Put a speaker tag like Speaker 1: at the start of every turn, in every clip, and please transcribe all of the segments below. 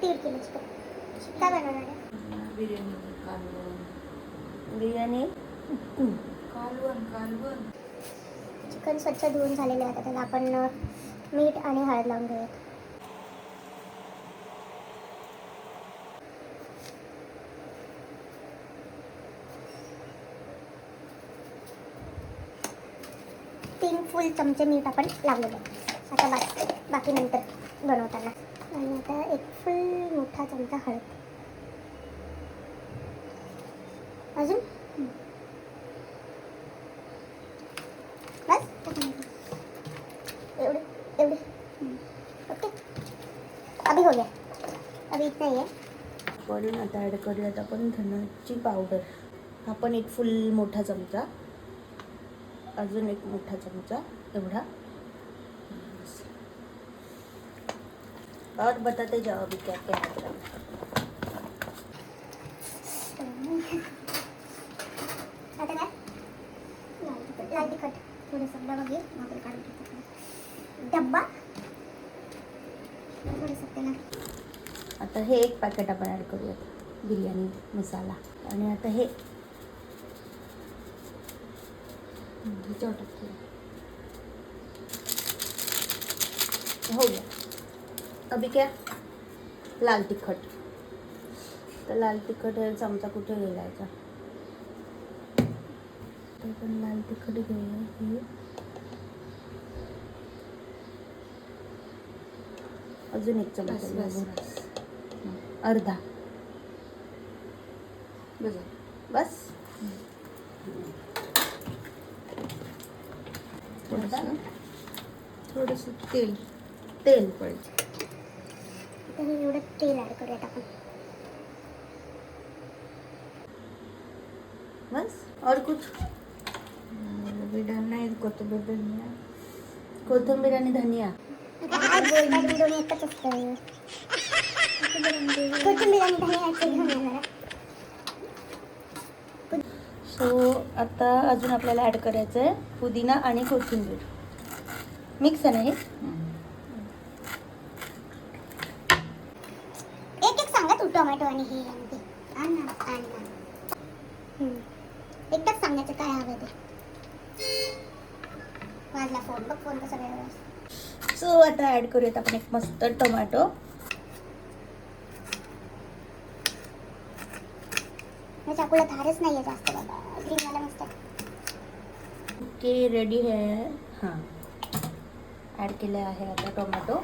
Speaker 1: 1.5 kilo chicken काय बनवणार आहे?
Speaker 2: बिर्याणी
Speaker 1: चिकन स्वच्छ धुवून झालेले आहे. त्याला आपण मीठ आणि हळद लावून घेऊयात. तीन फुल चमचे मीठ आपण लावलेलं आहे. आता बाकी नंतर बनवताना. आणि आता एक फुल मोठा चमचा हळद. अजून बस एवढे एवढे. ओके, अभी हो गया. अभी इतना ही है.
Speaker 2: आपण आता ॲड करूयात आपण धन्याची पावडर. हा पण एक फुल मोठा चमचा, अजून एक मोठा चमचा एवढा. और बताते जाओ अभी क्या क्या है.
Speaker 1: आता काय लाल तिखट थोडंसं डबा घे. भाकर काढून टाकतो डब्बा थोडंसं त्याला.
Speaker 2: आता हे एक पॅकेट आपण ॲड करूयात बिर्याणी मसाला. आणि आता हे हो गया. अभी क्या लाल तिखट. तर लाल तिखट चमचा कुठे गेलायचा. तर पण लाल तिखट घेऊया. हे अजून एक चमचा, अर्धा बस.
Speaker 3: थोडंसं तेल पाहिजे.
Speaker 1: तर एवढं तेल ॲड करूयात आपण.
Speaker 2: बस और कुछ.
Speaker 3: नाही
Speaker 2: कोथिंबीर आणि धनिया.
Speaker 1: बोलतात दोन्ही एकच असतं. कोथिंबीर आणि धनियाचे घेऊन येणार.
Speaker 2: सो आता अजून आपल्याला ॲड करायचं आहे पुदिना आणि कोथिंबीर. मिक्स आहे ना हे.
Speaker 1: एक सांगा तू टोमॅटो आणि हे एकच सांगायचं काय हवं ते. वाजला फोन बघ. फोन कसा वेळ.
Speaker 2: सो आता ॲड करूयात आपण एक मस्त टोमॅटो.
Speaker 1: चाकूला धारच नाही आहे जास्त बाबा. ग्रीनवाला मस्त.
Speaker 2: ओके रेडी आहे. हां ॲड केले आहे आता टोमॅटो.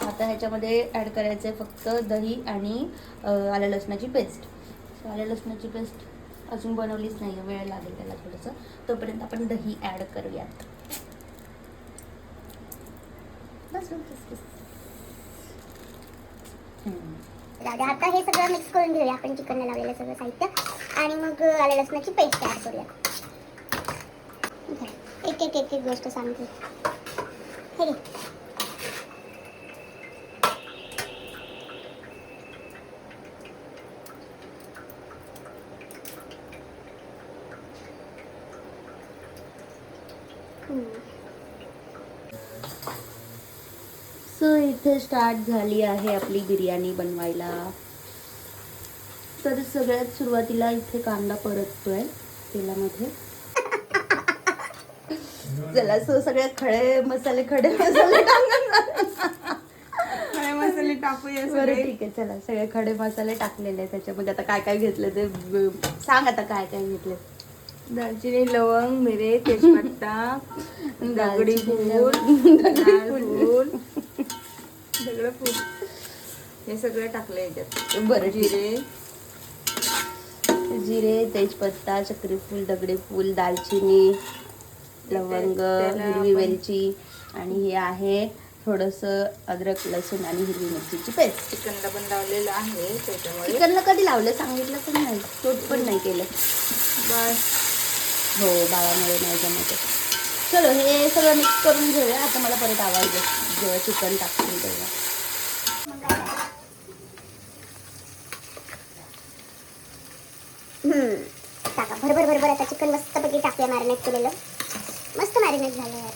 Speaker 2: आता ह्याच्यामध्ये ॲड करायचं आहे फक्त दही आणि आलं लसणाची पेस्ट. सो आलं लसणाची पेस्ट अजून बनवलीच नाही आहे, वेळ लागेल त्याला थोडंसं. तोपर्यंत आपण दही ॲड करूयात. बस बस बस.
Speaker 1: आता हे सगळं मिक्स करून घेऊया आपण चिकनला लावलेलं सगळं साहित्य. आणि मग आलं लसणाची पेस्ट ॲड करूया. एक गोष्ट सांगते. हे घे.
Speaker 2: सो इथे स्टार्ट झाली आहे आपली बिर्याणी बनवायला. तर सगळ्यात सुरुवातीला इथे कांदा परततोय तेलामध्ये. चला सो सगळ्यात खडे मसाले
Speaker 3: टाकूया.
Speaker 2: बरं ठीक आहे. चला सगळे खडे मसाले टाकलेले आहेत त्याच्यामध्ये. आता काय काय घेतलं ते सांग. आता काय काय घेतलं.
Speaker 3: दालचिनी, लवंग, मिरे, तेजपत्ता, दगडी फूल, सगळं फूल हे सगळं टाकलं याच्यात.
Speaker 2: बरं
Speaker 3: जिरे,
Speaker 2: तेजपत्ता, चक्री फूल, दगडी फूल, दालचिनी, लवंग, हिरवी वेलची आणि हे आहे थोडंसं अद्रक, लसूण आणि हिरवी मिरचीची पेस्ट.
Speaker 3: चिकनला पण लावलेलं आहे त्याच्यामुळे.
Speaker 2: चिकनला कधी लावलं सांगितलं पण नाही. तोट पण नाही केलं.
Speaker 3: बस
Speaker 2: हो बाळामुळे नाही जमत. चलो हे सगळं मिक्स करून घेऊया. आता मला परत आवाज दे जेव्हा चिकन टाकतील तेव्हा.
Speaker 1: टाका भरभर. आता चिकन मस्तपैकी टाकूया. मॅरिनेट केलेलं मस्त मॅरिनेट झालं यार.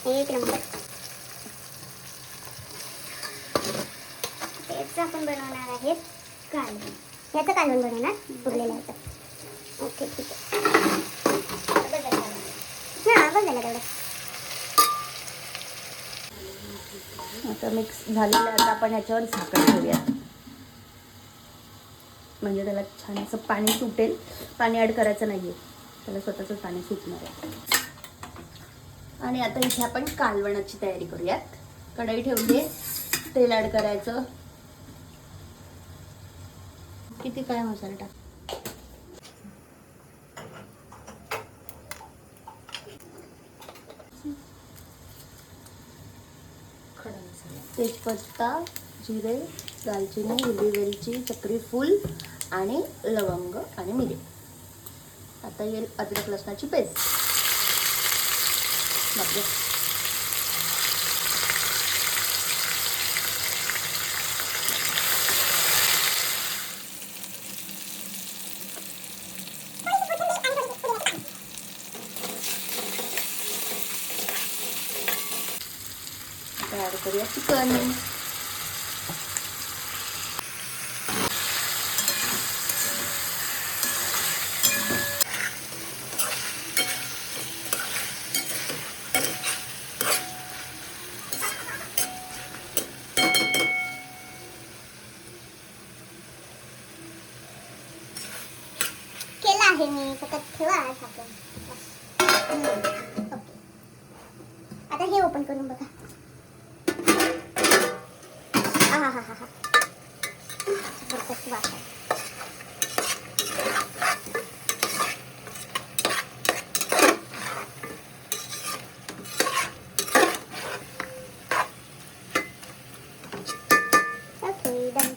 Speaker 1: एक नंबर. तेच याचं आपण बनवणार आहे कालवण. याचं कालवण बनवणार उरलेलं याचं. ओके ठीक आहे. हां बघ झालं तेवढं.
Speaker 2: आता मिक्स झालेलं आहे. आता आपण ह्याच्यावर झाकण ठेवूयात, म्हणजे त्याला छान असं पाणी सुटेल. पाणी ॲड करायचं नाही आहे, त्याला स्वतःचं पाणी सुटणार आहे. आणि आता इथे आपण कालवणाची तयारी करूयात. कढई ठेवली आहे, तेल ॲड करायचं. किती काय मसाला टाक. तेजपत्ता, जिरे, दालचिनी, हिरवी वेलची, चक्री फूल आणि लवंग आणि मिरी. आता येईल अद्रक लसणाची पेस्ट. बापरे. ॲड करूया चिकन.
Speaker 1: केलं आहे मी, फक्त ठेवा झाकण. ओके. आता हे ओपन करून बघा. हा हा हा हा. जबरदस्त वास आहे. Okay done.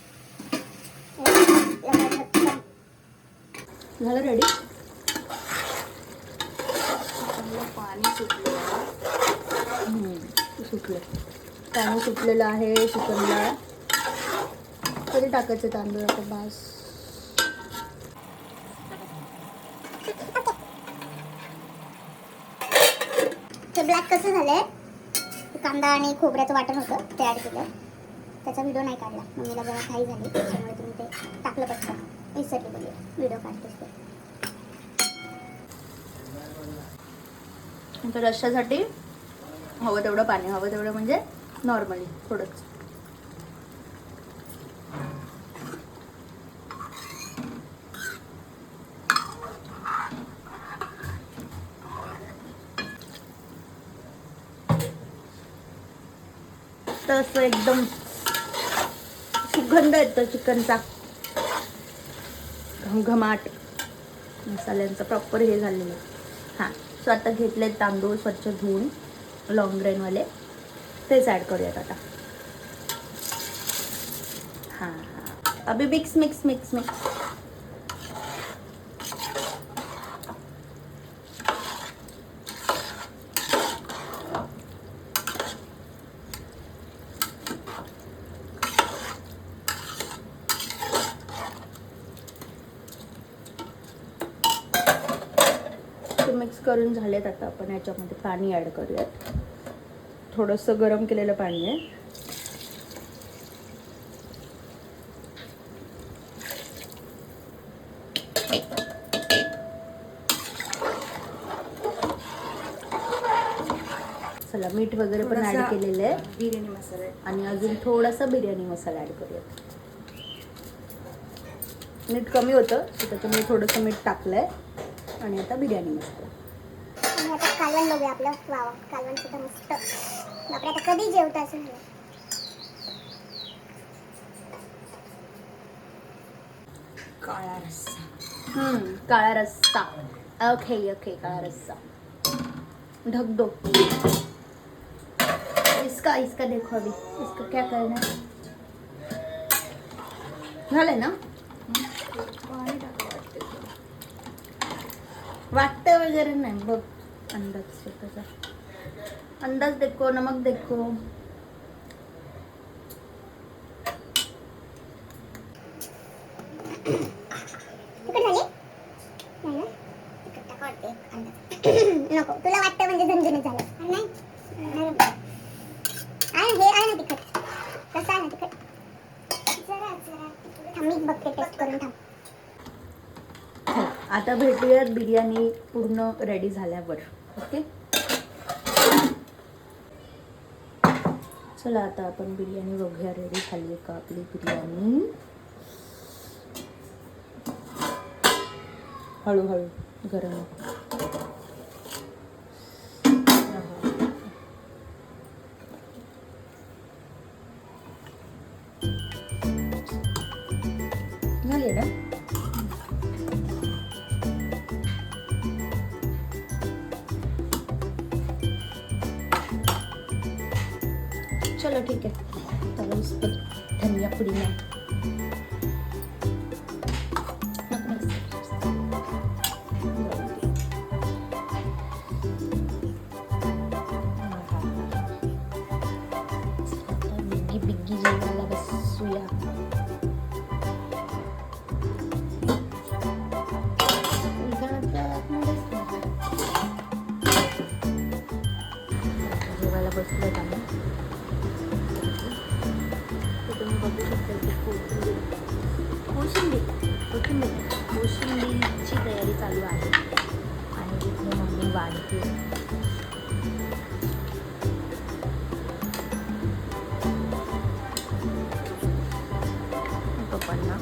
Speaker 2: झालं रेडी.
Speaker 3: पाणी सुटलं.
Speaker 2: सुटलं, पाणी सुटलेलं आहे चिकनला. कधी टाकायचं तांदूळ आता बास.
Speaker 1: हे ब्लॅक कसं झालंय, कांदा आणि खोबऱ्याचं वाटण होतं ते ॲड केलं. त्याचा व्हिडिओ नाही काढला, मम्मीला जरा घाई झाली त्याच्यामुळे तुम्ही ते टाकलं पटकन. विसरली बोलली व्हिडिओ काढतेस ते.
Speaker 2: नंतर रश्श्यासाठी हवं तेवढं पाणी, हवं तेवढं म्हणजे नॉर्मली थोडंच. तर असं एकदम सुगंध येतो चिकनचा, घमघमाट मसाल्यांचा प्रॉपर हे झालेलं आहे. हां, सो आता घेतले तांदूळ स्वच्छ धुवून लॉंग ग्रेनवाले, तेच ॲड करूयात आता. हां हां, अभी mix mix mix mix. Mix करून झालेत. आता आपण याच्यामध्ये पाणी ॲड करूयात. थोडंसं गरम केलेलं पाणी आहे. चला, मीठ वगैरे पण ॲड केलेलं आहे.
Speaker 3: बिर्याणी मसाला
Speaker 2: आणि अजून थोडासा बिर्याणी मसाला ॲड करूयात. मीठ कमी होतं त्याच्यामुळे थोडंसं मीठ टाकलंय. आणि आता बिर्याणी मसाला.
Speaker 1: आणि आता कालवण बघूया आपलं. वाव, कालवण सुद्धा मस्त. बापरे, आता कधी जेवता असं.
Speaker 3: काळा रस्सा.
Speaker 2: काळा रस्सा. ओके ओके, काळा रस्सा. ढक दो. इसका इसका देखो अभी, इसका क्या करना है. झालंय ना.
Speaker 3: पाणी टाका वाटते.
Speaker 2: वाटतं वगैरे नाही, बघ अंदाज स्वतःचा. अंदाज देखो, नमक देखो.
Speaker 1: तिखट झाली नाही ना. तिखट टाका वाटते नको, तुला वाटतं म्हणजे झणझणीत झालं नाही. आहे हे आहे ना तिखट, कसं आहे ना तिखट. जरा थांब मी बघते टेस्ट करून थांब.
Speaker 2: चला, आता भेटूयात बिर्याणी पूर्ण रेडी झाल्यावर. ओके, चला आता आपण बिर्याणी बघूया रेडी झाली आहे का आपली बिर्याणी. हळूहळू गरम. झाली ना. चलो ठीक आहे, चला इस पर धनिया पुडी ना. बिग्गी बिग्गी जेवायला बसूया. जेवायला बसलो आम्ही. तुम्ही बघू शकता की कोशिंबीरची तयारी चालू आहे आणि तिथे मम्मी वाढते. पप्पांना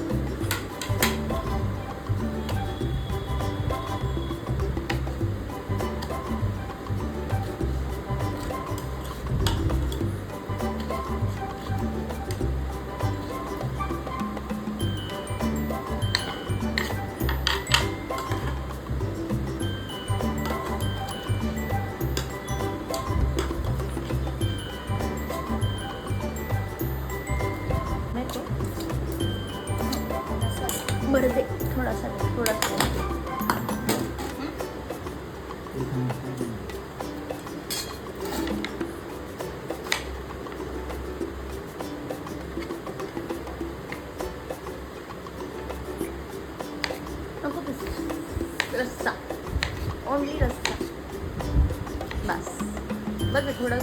Speaker 2: बरं दे थोडासा नको रस्सा, ओनली रस्सा बस. बघ थोडं